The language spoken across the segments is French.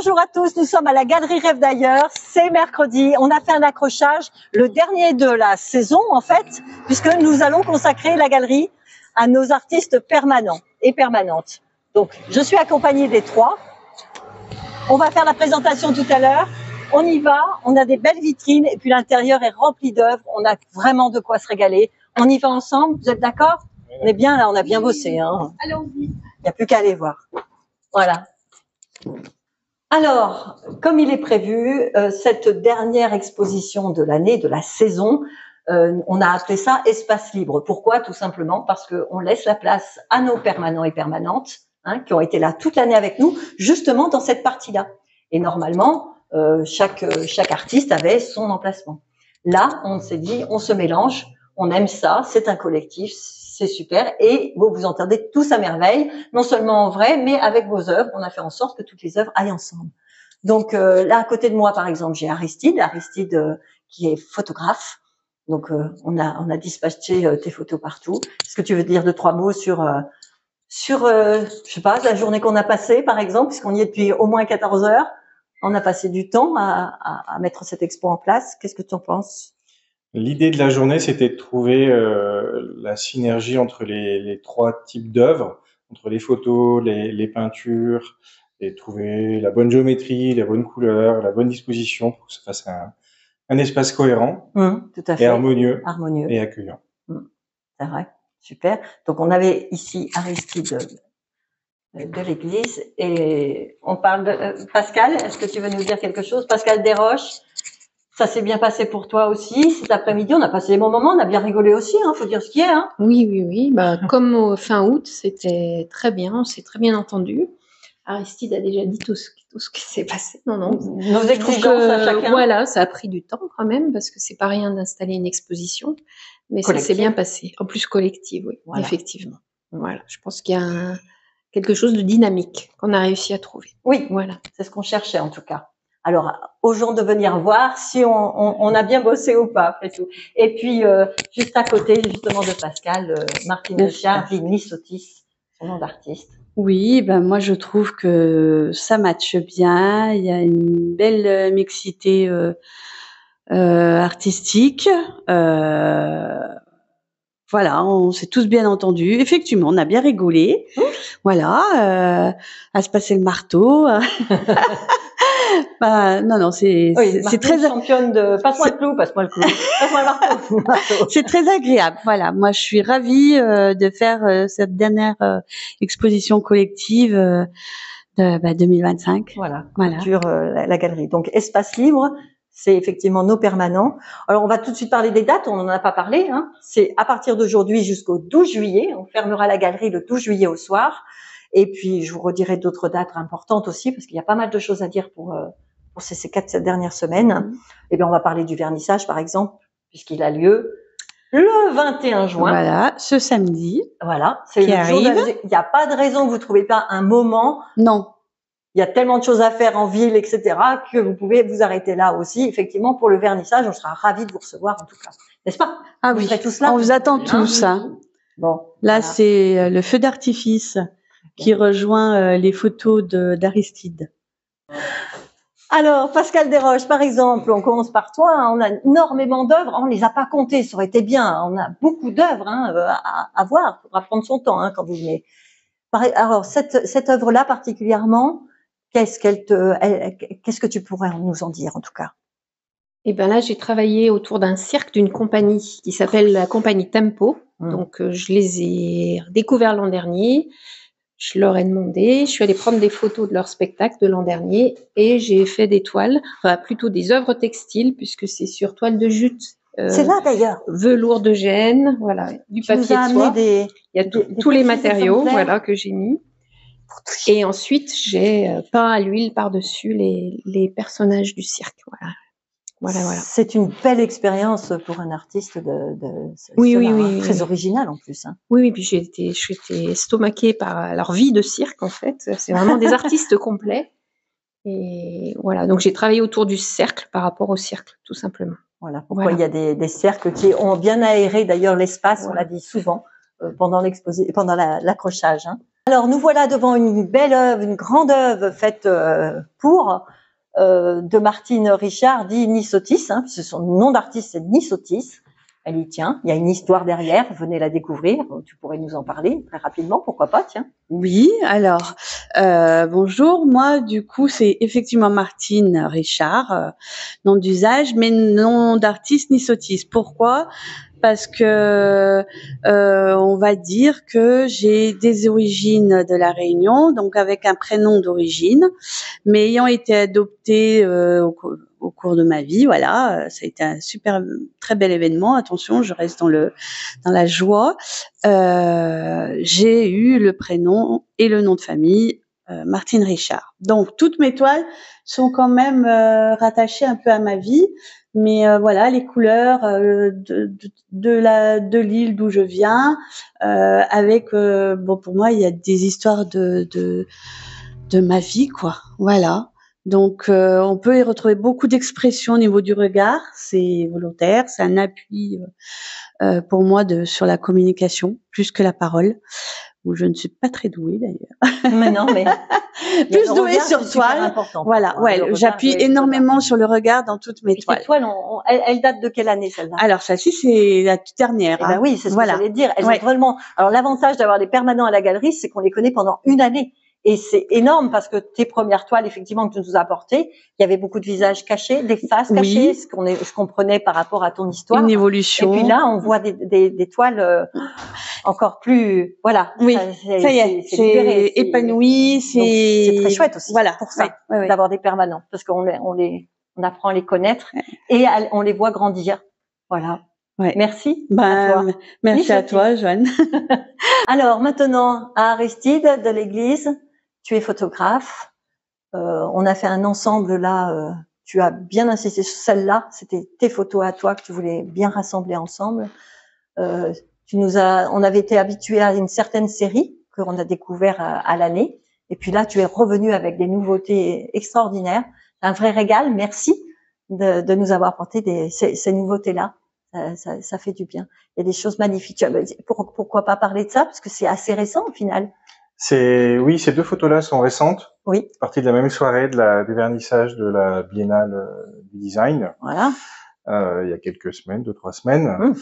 Bonjour à tous, nous sommes à la Galerie Rêve d'ailleurs, c'est mercredi, on a fait un accrochage, le dernier de la saison en fait, puisque nous allons consacrer la galerie à nos artistes permanents et permanentes. Donc je suis accompagnée des trois, on va faire la présentation tout à l'heure, on y va, on a des belles vitrines et puis l'intérieur est rempli d'œuvres, on a vraiment de quoi se régaler. On y va ensemble, vous êtes d'accord? On est bien là, on a bien bossé. Hein. Allons-y. Il n'y a plus qu'à aller voir. Voilà. Alors, comme il est prévu, cette dernière exposition de l'année, de la saison, on a appelé ça espace libre. Pourquoi? Tout simplement parce qu'on laisse la place à nos permanents et permanentes, hein, qui ont été là toute l'année avec nous, justement dans cette partie-là. Et normalement, chaque artiste avait son emplacement. Là, on s'est dit, on se mélange, on aime ça, c'est un collectif, c'est super, et vous vous entendez tous à merveille, non seulement en vrai, mais avec vos œuvres. On a fait en sorte que toutes les œuvres aillent ensemble. Donc là, à côté de moi, par exemple, j'ai Aristide qui est photographe. Donc on a dispatché tes photos partout. Est-ce que tu veux dire deux trois mots sur je sais pas, la journée qu'on a passée, par exemple, puisqu'on y est depuis au moins 14 heures. On a passé du temps à mettre cette expo en place. Qu'est-ce que tu en penses? L'idée de la journée, c'était de trouver la synergie entre les trois types d'œuvres, entre les photos, les peintures, et trouver la bonne géométrie, la bonne couleur, la bonne disposition pour que ça fasse un espace cohérent, Tout à fait. et harmonieux et et accueillant. C'est vrai, super. Donc on avait ici Aristide de l'Église et on parle de Pascal. Est-ce que tu veux nous dire quelque chose? Pascal Desroches, ça s'est bien passé pour toi aussi cet après-midi. On a passé des bons moments, on a bien rigolé aussi, hein, faut dire ce qui est. Hein. Oui. Bah, comme au fin août, c'était très bien, on s'est très bien entendu. Aristide a déjà dit tout ce qui s'est passé. Non. Nos exigences à chacun. Voilà, ça a pris du temps quand même parce que c'est pas rien d'installer une exposition, mais ça s'est bien passé. En plus collective, oui, voilà. Effectivement. Voilà, je pense qu'il y a quelque chose de dynamique qu'on a réussi à trouver. Oui, voilà, c'est ce qu'on cherchait en tout cas. Alors, aux gens de venir voir si on a bien bossé ou pas, après tout. Et puis, juste à côté, justement, de Pascal, Martine Lechard, Vinny Sotis, son nom d'artiste. Oui, ben moi je trouve que ça matche bien. Il y a une belle mixité artistique. Voilà, on s'est tous bien entendus. Effectivement, on a bien rigolé. Voilà, à se passer le marteau. Bah, non, c'est très championne de passe-moi le clou, passe-moi le marteau. C'est très agréable. Voilà, moi je suis ravie de faire cette dernière exposition collective de 2025. Voilà. Sur la galerie. Donc espace libre, c'est effectivement nos permanents. Alors on va tout de suite parler des dates, on n'en a pas parlé. Hein. C'est à partir d'aujourd'hui jusqu'au 12 juillet. On fermera la galerie le 12 juillet au soir. Et puis, je vous redirai d'autres dates importantes aussi, parce qu'il y a pas mal de choses à dire pour ces 4 dernières semaines. Et bien, on va parler du vernissage, par exemple, puisqu'il a lieu le 21 juin. Voilà, ce samedi. Voilà, c'est le jour de... Il n'y a pas de raison que vous ne trouvez pas un moment. Non. Il y a tellement de choses à faire en ville, etc., que vous pouvez vous arrêter là aussi. Effectivement, pour le vernissage, on sera ravis de vous recevoir, en tout cas. N'est-ce pas? Ah oui, tous là. On vous attend tous. Hein. Bon. Là, voilà. C'est le feu d'artifice qui rejoint les photos d'Aristide. Alors, Pascal Desroches, par exemple, on commence par toi, hein, on a énormément d'œuvres, on les a pas comptées, ça aurait été bien, on a beaucoup d'œuvres à voir, il faudra prendre son temps hein, quand vous venez. Alors, cette œuvre-là particulièrement, qu'est-ce que tu pourrais nous en dire en tout cas? Eh ben là, j'ai travaillé autour d'un cirque d'une compagnie qui s'appelle la compagnie Tempo, donc je les ai découverts l'an dernier. Je leur ai demandé, je suis allée prendre des photos de leur spectacle de l'an dernier et j'ai fait des toiles, enfin plutôt des œuvres textiles puisque c'est sur toile de jute. C'est là d'ailleurs. Velours de Gênes, voilà, du papier de soie. Il y a tous les matériaux, voilà, que j'ai mis. Et ensuite j'ai peint à l'huile par-dessus les personnages du cirque, voilà. Voilà. C'est une belle expérience pour un artiste oui, très original en plus. Hein. Oui, puis j'ai été estomaquée par leur vie de cirque en fait. C'est vraiment des artistes complets. Et voilà, donc j'ai travaillé autour du cercle par rapport au cirque, tout simplement. Voilà, pourquoi il y a des cercles qui ont bien aéré d'ailleurs l'espace, on l'a dit souvent pendant l'accrochage. Hein. Alors, nous voilà devant une belle œuvre, une grande œuvre faite de Martine Richard, dit Nissotis, hein, puisque son nom d'artiste c'est Nissotis. Elle y tient. Il y a une histoire derrière. Venez la découvrir. Tu pourrais nous en parler très rapidement. Pourquoi pas, tiens. Oui, alors, bonjour. Moi, du coup, c'est effectivement Martine Richard, nom d'usage, mais nom d'artiste Nissotis. Pourquoi? Parce que on va dire que j'ai des origines de la Réunion, donc avec un prénom d'origine, mais ayant été adoptée au cours de ma vie, voilà, ça a été un très bel événement. Attention, je reste dans la joie. J'ai eu le prénom et le nom de famille Martine Richard. Donc toutes mes toiles sont quand même rattachées un peu à ma vie. Mais voilà, les couleurs de l'île d'où je viens, avec bon, pour moi il y a des histoires de ma vie, quoi. Voilà. Donc on peut y retrouver beaucoup d'expressions au niveau du regard. C'est volontaire, c'est un appui pour moi sur la communication plus que la parole, où je ne suis pas très douée d'ailleurs. Mais non, mais plus douée sur toile. Voilà, ouais, j'appuie énormément sur le regard dans toutes mes toiles. Tes toiles, elles datent de quelle année celle-là? Alors celle-ci c'est la toute dernière. Eh ben oui, c'est ce que j'allais dire. Elles ont vraiment. Alors l'avantage d'avoir des permanents à la galerie, c'est qu'on les connaît pendant une année. Et c'est énorme parce que tes premières toiles, effectivement, que tu nous as apportées, il y avait beaucoup de visages cachés, des faces cachées, ce qu'on prenait par rapport à ton histoire. Une évolution. Et puis là, on voit des toiles encore plus, voilà. Oui, ça y est, c'est épanoui, c'est très chouette aussi. Voilà, pour ça, d'avoir des permanents, parce qu'on on apprend à les connaître et on les voit grandir. Voilà. Ouais. Merci. À toi. Merci à toi, Joanne. Alors maintenant, à Aristide de l'Église, tu es photographe. On a fait un ensemble là. Tu as bien insisté sur celle-là. C'était tes photos à toi que tu voulais bien rassembler ensemble. On avait été habitués à une certaine série qu'on a découvert à l'année. Et puis là, tu es revenu avec des nouveautés extraordinaires. Un vrai régal. Merci de nous avoir apporté ces nouveautés-là. Ça fait du bien. Il y a des choses magnifiques. Pourquoi pas parler de ça? Parce que c'est assez récent au final. Oui, ces deux photos-là sont récentes. Oui. Partie de la même soirée du vernissage de la Biennale du design. Voilà. Il y a quelques semaines, 2-3 semaines.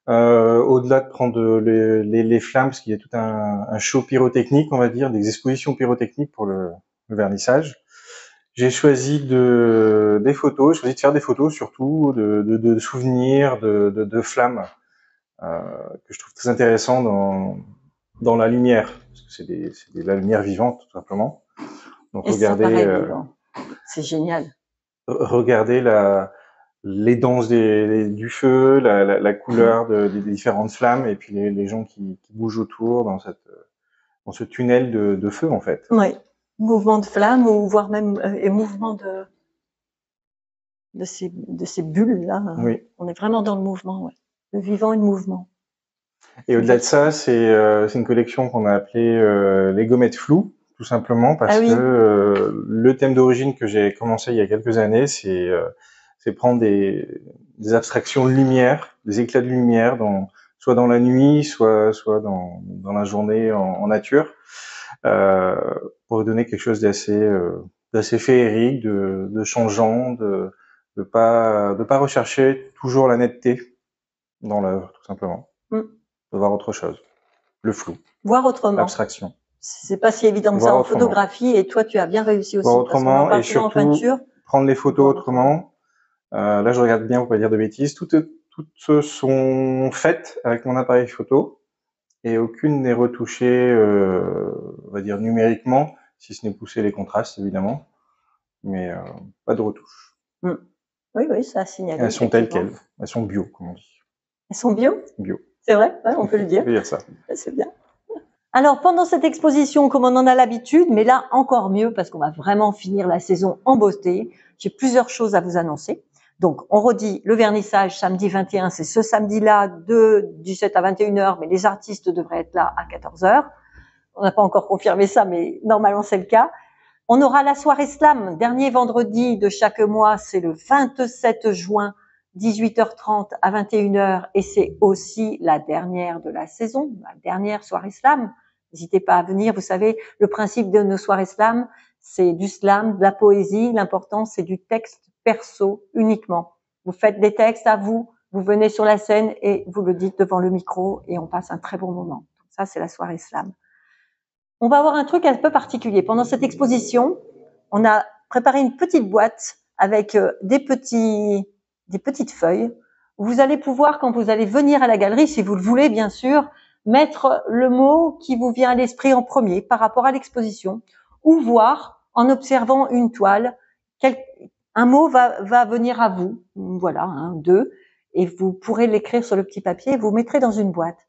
Au-delà de prendre les flammes, parce qu'il y a tout un show pyrotechnique, on va dire, des expositions pyrotechniques pour le vernissage. J'ai choisi des photos, j'ai choisi de faire des photos surtout de souvenirs, de flammes, que je trouve très intéressant dans la lumière, parce que c'est de la lumière vivante tout simplement. Donc regardez, c'est génial. Regardez les danses du feu, la couleur des différentes flammes, et puis les gens qui bougent autour dans ce tunnel de feu en fait. Oui. Mouvement de flamme ou voire même mouvement de ces bulles là. Oui. On est vraiment dans le mouvement, ouais. Le vivant et le mouvement. Et au-delà de ça, c'est une collection qu'on a appelée les gommettes floues, tout simplement parce que le thème d'origine que j'ai commencé il y a quelques années, c'est prendre des abstractions de lumière, des éclats de lumière soit dans la nuit, soit dans la journée en nature. Pour donner quelque chose d'assez féerique, de changeant, de pas rechercher toujours la netteté dans l'œuvre, tout simplement. De voir autre chose, le flou, voir autrement, l'abstraction. C'est pas si évident que ça en photographie, et toi tu as bien réussi aussi. Voir autrement, et surtout en peinture, prendre les photos autrement. Là je regarde bien pour pas dire de bêtises. Toutes sont faites avec mon appareil photo. Et aucune n'est retouchée, on va dire numériquement, si ce n'est pousser les contrastes évidemment, mais pas de retouche. Oui, ça a signalé. Elles sont telles quelles, elles sont bio, comme on dit. Elles sont bio? Bio. C'est vrai, ouais, on peut le dire. On peut dire ça. C'est bien. Alors pendant cette exposition, comme on en a l'habitude, mais là encore mieux parce qu'on va vraiment finir la saison en beauté, j'ai plusieurs choses à vous annoncer. Donc, on redit le vernissage samedi 21, c'est ce samedi-là de 17 à 21h, mais les artistes devraient être là à 14h. On n'a pas encore confirmé ça, mais normalement c'est le cas. On aura la soirée slam, dernier vendredi de chaque mois, c'est le 27 juin, 18h30 à 21h, et c'est aussi la dernière de la saison, la dernière soirée slam. N'hésitez pas à venir. Vous savez, le principe de nos soirées slam, c'est du slam, de la poésie. L'important, c'est du texte perso uniquement. Vous faites des textes à vous, vous venez sur la scène et vous le dites devant le micro et on passe un très bon moment. Ça, c'est la soirée slam. On va avoir un truc un peu particulier. Pendant cette exposition, on a préparé une petite boîte avec des petites feuilles. Vous allez pouvoir, quand vous allez venir à la galerie, si vous le voulez, bien sûr, mettre le mot qui vous vient à l'esprit en premier par rapport à l'exposition, ou voir, en observant une toile, un mot va venir à vous. Voilà, un, deux, et vous pourrez l'écrire sur le petit papier et vous mettrez dans une boîte.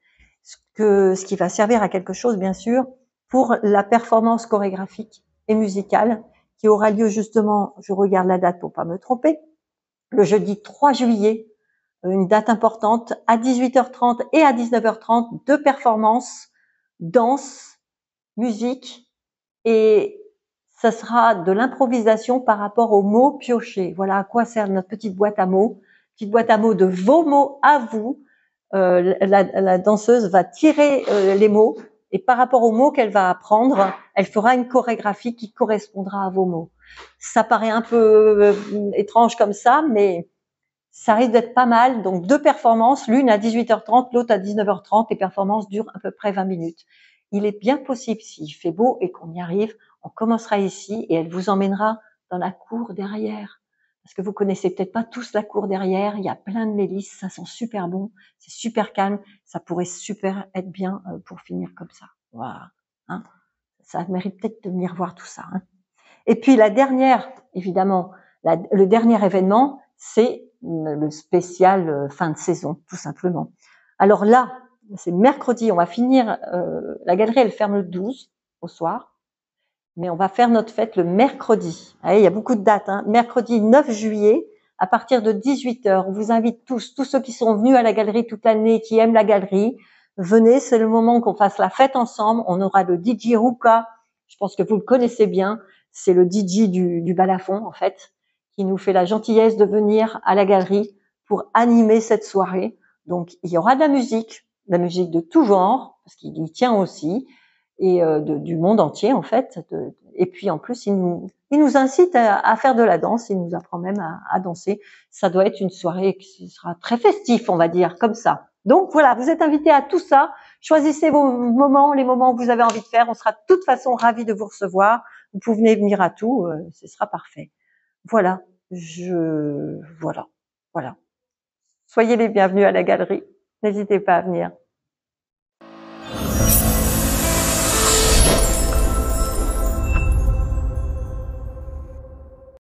Ce qui va servir à quelque chose, bien sûr, pour la performance chorégraphique et musicale qui aura lieu justement, je regarde la date pour pas me tromper, le jeudi 3 juillet, une date importante, à 18h30 et à 19h30, 2 performances, danse, musique, et ça sera de l'improvisation par rapport aux mots piochés. Voilà à quoi sert notre petite boîte à mots de vos mots à vous. La danseuse va tirer les mots et par rapport aux mots qu'elle va apprendre, elle fera une chorégraphie qui correspondra à vos mots. Ça paraît un peu étrange comme ça, mais ça risque d'être pas mal. Donc 2 performances, l'une à 18h30, l'autre à 19h30. Les performances durent à peu près 20 minutes. Il est bien possible, s'il fait beau et qu'on y arrive, on commencera ici et elle vous emmènera dans la cour derrière. Parce que vous connaissez peut-être pas tous la cour derrière, il y a plein de mélisses, ça sent super bon, c'est super calme, ça pourrait super être bien pour finir comme ça. Voilà, hein, ça mérite peut-être de venir voir tout ça. Hein. Et puis la dernière, évidemment, le dernier événement, c'est le spécial fin de saison, tout simplement. Alors là, c'est mercredi, on va finir, la galerie elle ferme le 12 au soir. Mais on va faire notre fête le mercredi. Allez, il y a beaucoup de dates. Hein. Mercredi 9 juillet, à partir de 18h. On vous invite tous ceux qui sont venus à la galerie toute l'année, qui aiment la galerie. Venez, c'est le moment qu'on fasse la fête ensemble. On aura le DJ Ruka. Je pense que vous le connaissez bien. C'est le DJ du balafon, en fait, qui nous fait la gentillesse de venir à la galerie pour animer cette soirée. Donc, il y aura de la musique de tout genre, parce qu'il y tient aussi. Et du monde entier en fait. Et puis en plus, il nous incite à faire de la danse, il nous apprend même à danser. Ça doit être une soirée qui sera très festive, on va dire, comme ça. Donc voilà, vous êtes invités à tout ça. Choisissez vos moments, les moments où vous avez envie de faire. On sera de toute façon ravis de vous recevoir. Vous pouvez venir à tout, ce sera parfait. Voilà, voilà. Soyez les bienvenus à la galerie. N'hésitez pas à venir.